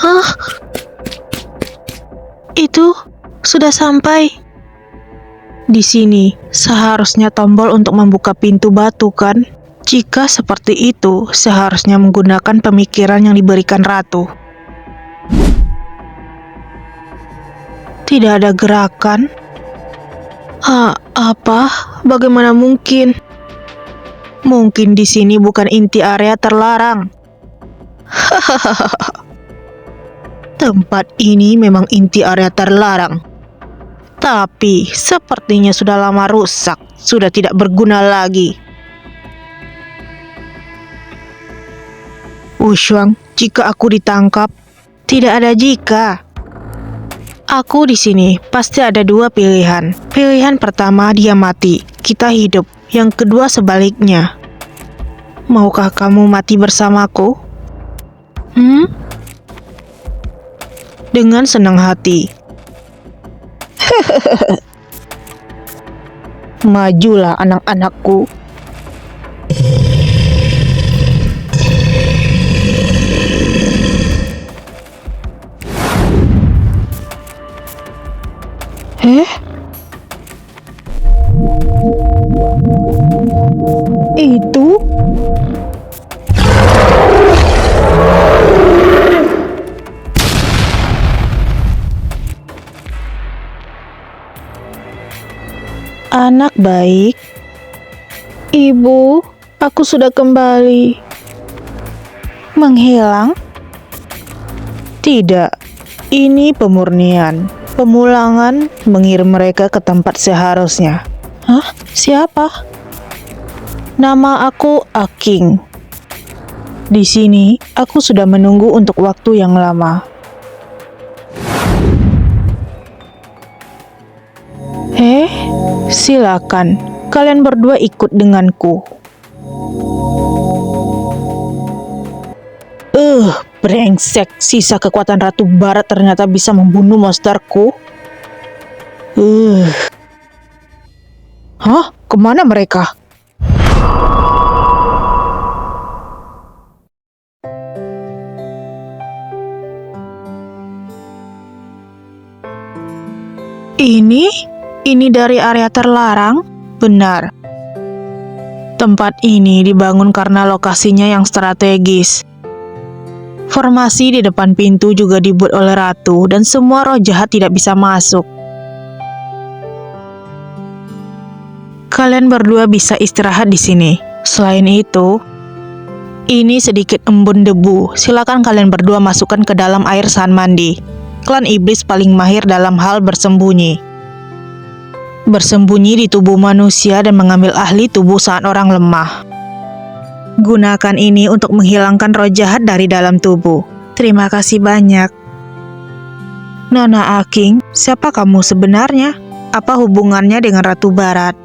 Hah? Itu sudah sampai. Di sini seharusnya tombol untuk membuka pintu batu, kan? Jika seperti itu, seharusnya menggunakan pemikiran yang diberikan ratu. Tidak ada gerakan. Apa? Bagaimana mungkin? Mungkin di sini bukan inti area terlarang. Tempat ini memang inti area terlarang. Tapi sepertinya sudah lama rusak, sudah tidak berguna lagi. Wushuang, jika aku ditangkap, tidak ada jika. Aku di sini pasti ada dua pilihan. Pilihan pertama, dia mati, kita hidup. Yang kedua sebaliknya. Maukah kamu mati bersamaku? Dengan senang hati. Majulah anak-anakku. Itu? Anak baik. Ibu, aku sudah kembali. Menghilang? Tidak, ini pemurnian. Pemulangan mengirim mereka ke tempat seharusnya. Hah? Siapa? Nama aku Aking. Di sini, aku sudah menunggu untuk waktu yang lama. Silakan. Kalian berdua ikut denganku. Brengsek. Sisa kekuatan Ratu Barat ternyata bisa membunuh monsterku. Hah? Kemana mereka? Ini dari area terlarang? Benar. Tempat ini dibangun karena lokasinya yang strategis. Formasi di depan pintu juga dibuat oleh ratu dan semua roh jahat tidak bisa masuk. Kalian berdua bisa istirahat di sini. Selain itu, ini sedikit embun debu. Silakan kalian berdua masukkan ke dalam air saat mandi. Klan iblis paling mahir dalam hal bersembunyi. Bersembunyi di tubuh manusia dan mengambil ahli tubuh saat orang lemah. Gunakan ini untuk menghilangkan roh jahat dari dalam tubuh. Terima kasih banyak. Nona Aking, siapa kamu sebenarnya? Apa hubungannya dengan Ratu Barat?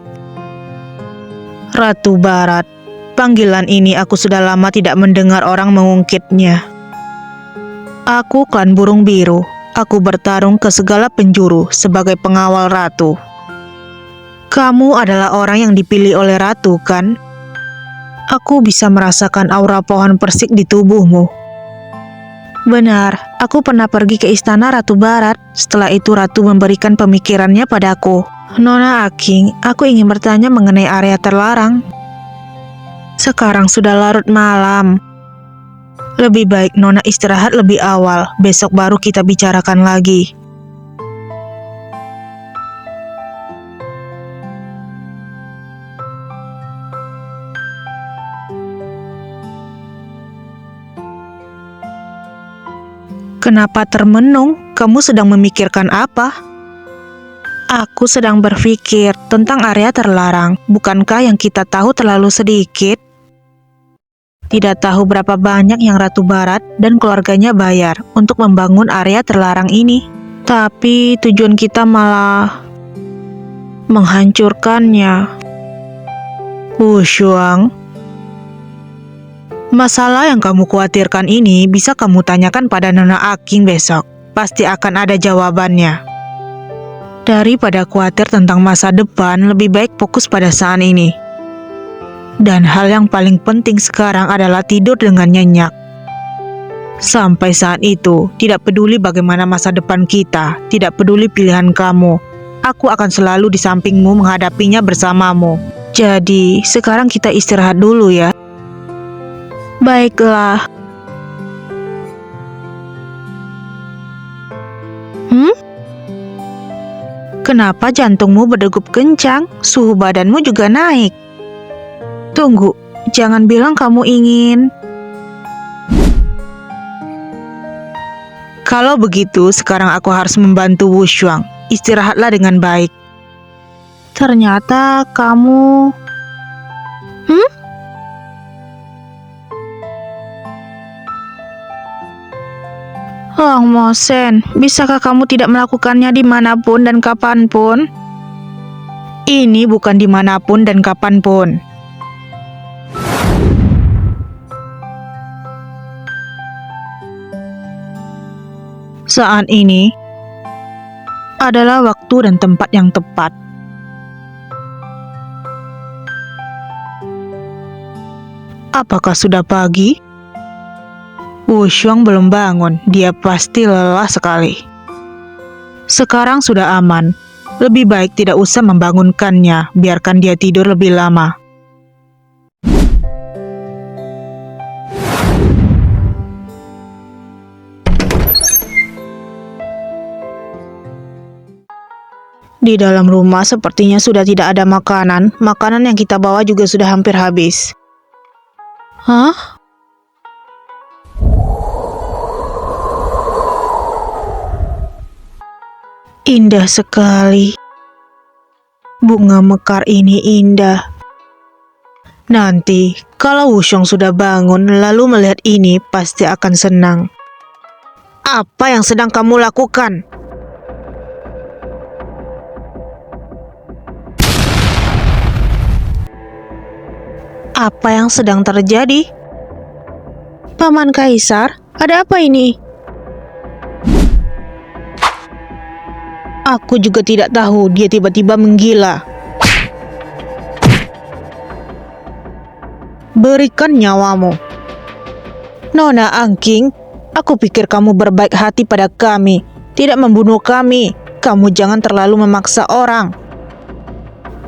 Ratu Barat. Panggilan ini aku sudah lama tidak mendengar orang mengungkitnya. Aku klan burung biru. Aku bertarung ke segala penjuru sebagai pengawal ratu. Kamu adalah orang yang dipilih oleh ratu, kan? Aku bisa merasakan aura pohon persik di tubuhmu. Benar, aku pernah pergi ke istana Ratu Barat. Setelah itu ratu memberikan pemikirannya padaku. Nona Aking, aku ingin bertanya mengenai area terlarang. Sekarang sudah larut malam. Lebih baik Nona istirahat lebih awal. Besok baru kita bicarakan lagi. Kenapa termenung? Kamu sedang memikirkan apa? Aku sedang berpikir tentang area terlarang. Bukankah yang kita tahu terlalu sedikit? Tidak tahu berapa banyak yang Ratu Barat dan keluarganya bayar untuk membangun area terlarang ini. Tapi tujuan kita malah menghancurkannya. Wushuang, masalah yang kamu khawatirkan ini bisa kamu tanyakan pada Nona Aking besok. Pasti akan ada jawabannya. Daripada khawatir tentang masa depan, lebih baik fokus pada saat ini. Dan hal yang paling penting sekarang adalah tidur dengan nyenyak. Sampai saat itu, tidak peduli bagaimana masa depan kita, tidak peduli pilihan kamu, aku akan selalu di sampingmu menghadapinya bersamamu. Jadi, sekarang kita istirahat dulu ya. Baiklah. Kenapa jantungmu berdegup kencang? Suhu badanmu juga naik. Tunggu, jangan bilang kamu ingin... Kalau begitu, sekarang aku harus membantu Wu Shuang. Istirahatlah dengan baik. Ternyata kamu... Oh, Mosen, bisakah kamu tidak melakukannya dimanapun dan kapanpun? Ini bukan dimanapun dan kapanpun. Saat ini adalah waktu dan tempat yang tepat. Apakah sudah pagi? Wu Shuang belum bangun, dia pasti lelah sekali. Sekarang sudah aman, lebih baik tidak usah membangunkannya, biarkan dia tidur lebih lama. Di dalam rumah sepertinya sudah tidak ada makanan. Makanan yang kita bawa juga sudah hampir habis. Hah? Indah sekali. Bunga mekar ini indah. Nanti, kalau Wushong sudah bangun lalu melihat ini, pasti akan senang. Apa yang sedang kamu lakukan? Apa yang sedang terjadi? Paman Kaisar, ada apa ini? Aku juga tidak tahu, dia tiba-tiba menggila. Berikan nyawamu. Nona Angking, aku pikir kamu berbaik hati pada kami, tidak membunuh kami. Kamu jangan terlalu memaksa orang.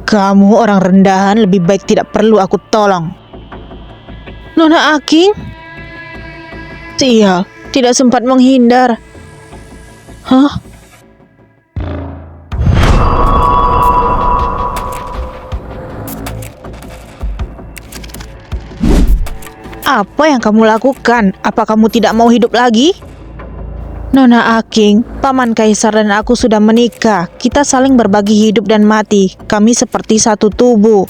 Kamu orang rendahan, lebih baik tidak perlu aku tolong. Nona Angking? Sial, tidak sempat menghindar. Hah? Apa yang kamu lakukan? Apa kamu tidak mau hidup lagi? Nona Angking, Paman Kaisar dan aku sudah menikah. Kita saling berbagi hidup dan mati. Kami seperti satu tubuh.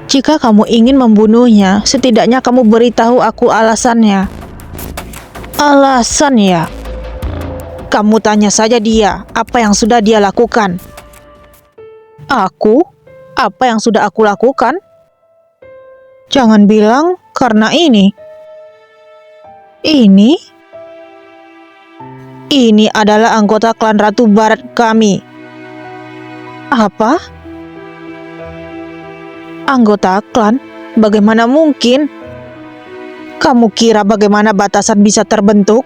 Jika kamu ingin membunuhnya, setidaknya kamu beritahu aku alasannya. Alasan ya? Kamu tanya saja dia, apa yang sudah dia lakukan? Aku? Apa yang sudah aku lakukan? Jangan bilang karena ini. Ini adalah anggota klan Ratu Barat kami. Apa? Anggota klan? Bagaimana mungkin? Kamu kira bagaimana batasan bisa terbentuk?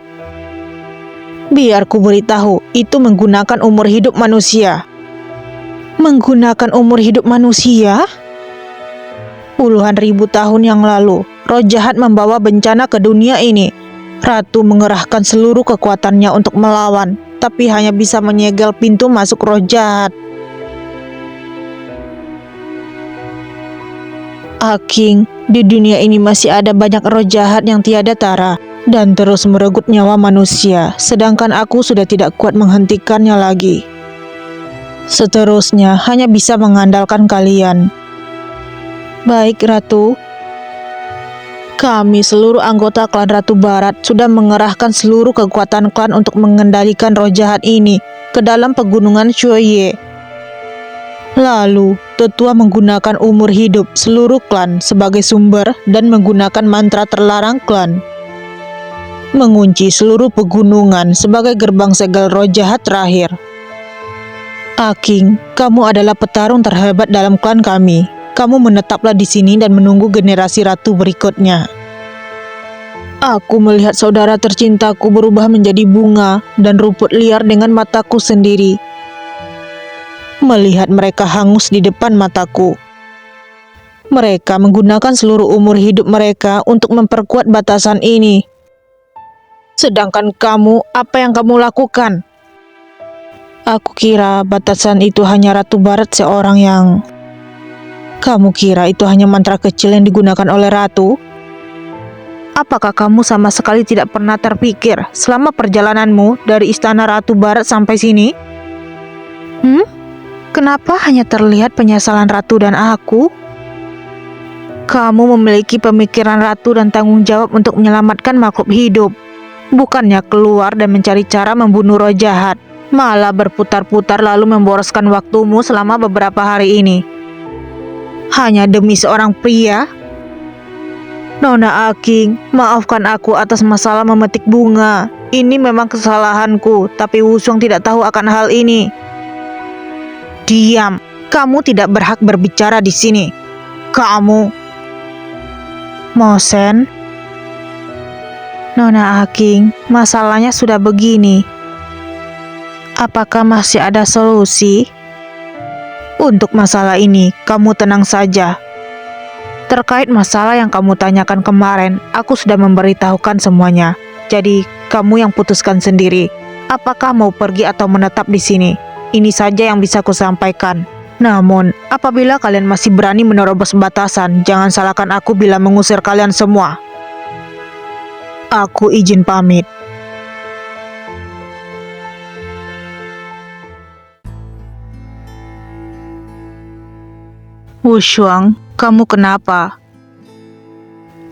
Biar ku beritahu, itu menggunakan umur hidup manusia. Menggunakan umur hidup manusia? Puluhan ribu tahun yang lalu, roh jahat membawa bencana ke dunia ini. Ratu mengerahkan seluruh kekuatannya untuk melawan, tapi hanya bisa menyegel pintu masuk roh jahat. Angking, di dunia ini masih ada banyak roh jahat yang tiada tara dan terus merenggut nyawa manusia, sedangkan aku sudah tidak kuat menghentikannya lagi. Seterusnya hanya bisa mengandalkan kalian. Baik, Ratu. Kami seluruh anggota klan Ratu Barat sudah mengerahkan seluruh kekuatan klan untuk mengendalikan roh jahat ini ke dalam pegunungan Shuoye. Lalu, tetua menggunakan umur hidup seluruh klan sebagai sumber dan menggunakan mantra terlarang klan. Mengunci seluruh pegunungan sebagai gerbang segel roh jahat terakhir. Angking, kamu adalah petarung terhebat dalam klan kami. Kamu menetaplah di sini dan menunggu generasi ratu berikutnya. Aku melihat saudara tercintaku berubah menjadi bunga dan rumput liar dengan mataku sendiri. Melihat mereka hangus di depan mataku. Mereka menggunakan seluruh umur hidup mereka untuk memperkuat batasan ini. Sedangkan kamu, apa yang kamu lakukan? Aku kira batasan itu hanya Ratu Barat seorang yang... Kamu kira itu hanya mantra kecil yang digunakan oleh Ratu? Apakah kamu sama sekali tidak pernah terpikir selama perjalananmu dari istana Ratu Barat sampai sini? Kenapa hanya terlihat penyesalan Ratu dan aku? Kamu memiliki pemikiran Ratu dan tanggung jawab untuk menyelamatkan makhluk hidup. Bukannya keluar dan mencari cara membunuh roh jahat, malah berputar-putar lalu memboroskan waktumu selama beberapa hari ini. Hanya demi seorang pria? Nona Aking, maafkan aku atas masalah memetik bunga. Ini memang kesalahanku, tapi Wushuang tidak tahu akan hal ini. Diam, kamu tidak berhak berbicara di sini. Kamu. Mosen. Nona Aking, masalahnya sudah begini. Apakah masih ada solusi? Untuk masalah ini, kamu tenang saja. Terkait masalah yang kamu tanyakan kemarin, aku sudah memberitahukan semuanya. Jadi, kamu yang putuskan sendiri. Apakah mau pergi atau menetap di sini? Ini saja yang bisa kusampaikan. Namun, apabila kalian masih berani menerobos batasan, jangan salahkan aku bila mengusir kalian semua. Aku izin pamit. Wushuang, kamu kenapa?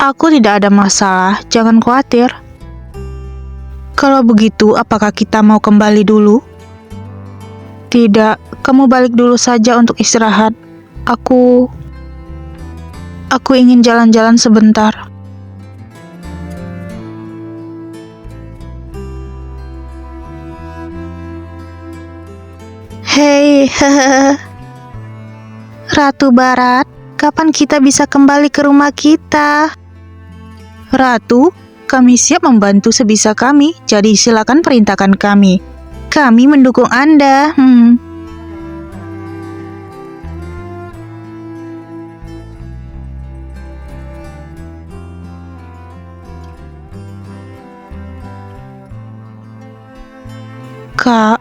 Aku tidak ada masalah, jangan khawatir. Kalau begitu, apakah kita mau kembali dulu? Tidak, kamu balik dulu saja untuk istirahat. Aku ingin jalan-jalan sebentar. Hei, Ratu Barat, kapan kita bisa kembali ke rumah kita? Ratu, kami siap membantu sebisa kami, jadi silakan perintahkan kami. Kami mendukung Anda. Kak,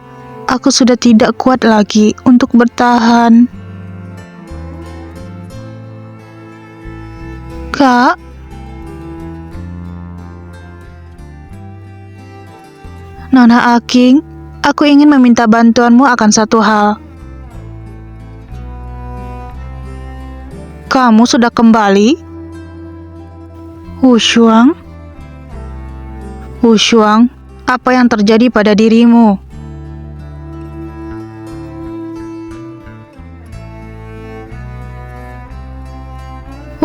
aku sudah tidak kuat lagi untuk bertahan. Kak? Nona Aking, aku ingin meminta bantuanmu akan satu hal. Kamu sudah kembali? Wushuang? Wushuang, apa yang terjadi pada dirimu?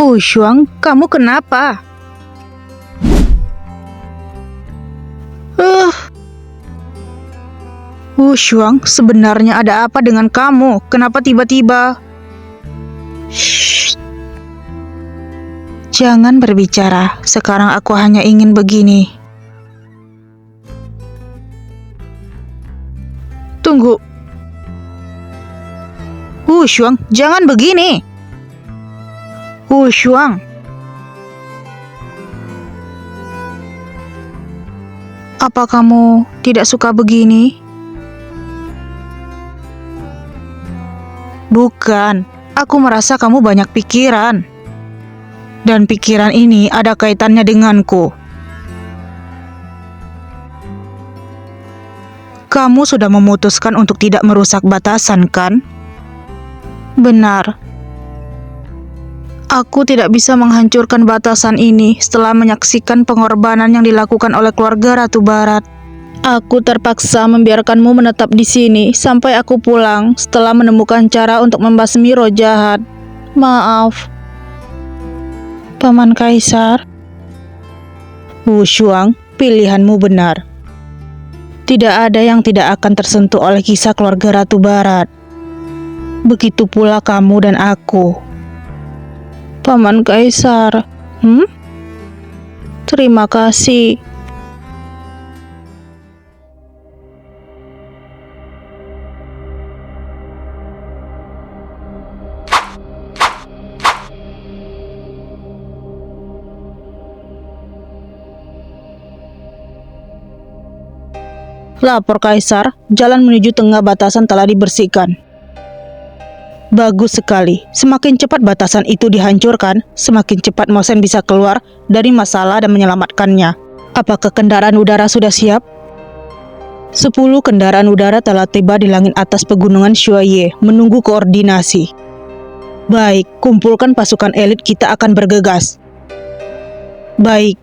Wushuang, kamu kenapa? Wushuang, sebenarnya ada apa dengan kamu? Kenapa tiba-tiba? Shh. Jangan berbicara. Sekarang aku hanya ingin begini. Tunggu. Wushuang, jangan begini. Wushuang. Apa kamu tidak suka begini? Bukan, aku merasa kamu banyak pikiran. Dan pikiran ini ada kaitannya denganku. Kamu sudah memutuskan untuk tidak merusak batasan, kan? Benar. Aku tidak bisa menghancurkan batasan ini setelah menyaksikan pengorbanan yang dilakukan oleh keluarga Ratu Barat. Aku terpaksa membiarkanmu menetap di sini sampai aku pulang setelah menemukan cara untuk membasmi roh jahat. Maaf. Paman Kaisar. Wushuang, pilihanmu benar. Tidak ada yang tidak akan tersentuh oleh kisah keluarga Ratu Barat. Begitu pula kamu dan aku. Paman Kaisar. Terima kasih. Lapor Kaisar, jalan menuju tengah batasan telah dibersihkan. Bagus sekali. Semakin cepat batasan itu dihancurkan, semakin cepat Mosen bisa keluar dari masalah dan menyelamatkannya. Apakah kendaraan udara sudah siap? 10 kendaraan udara telah tiba di langit atas pegunungan Shuaye, menunggu koordinasi. Baik, kumpulkan pasukan elit, kita akan bergegas. Baik.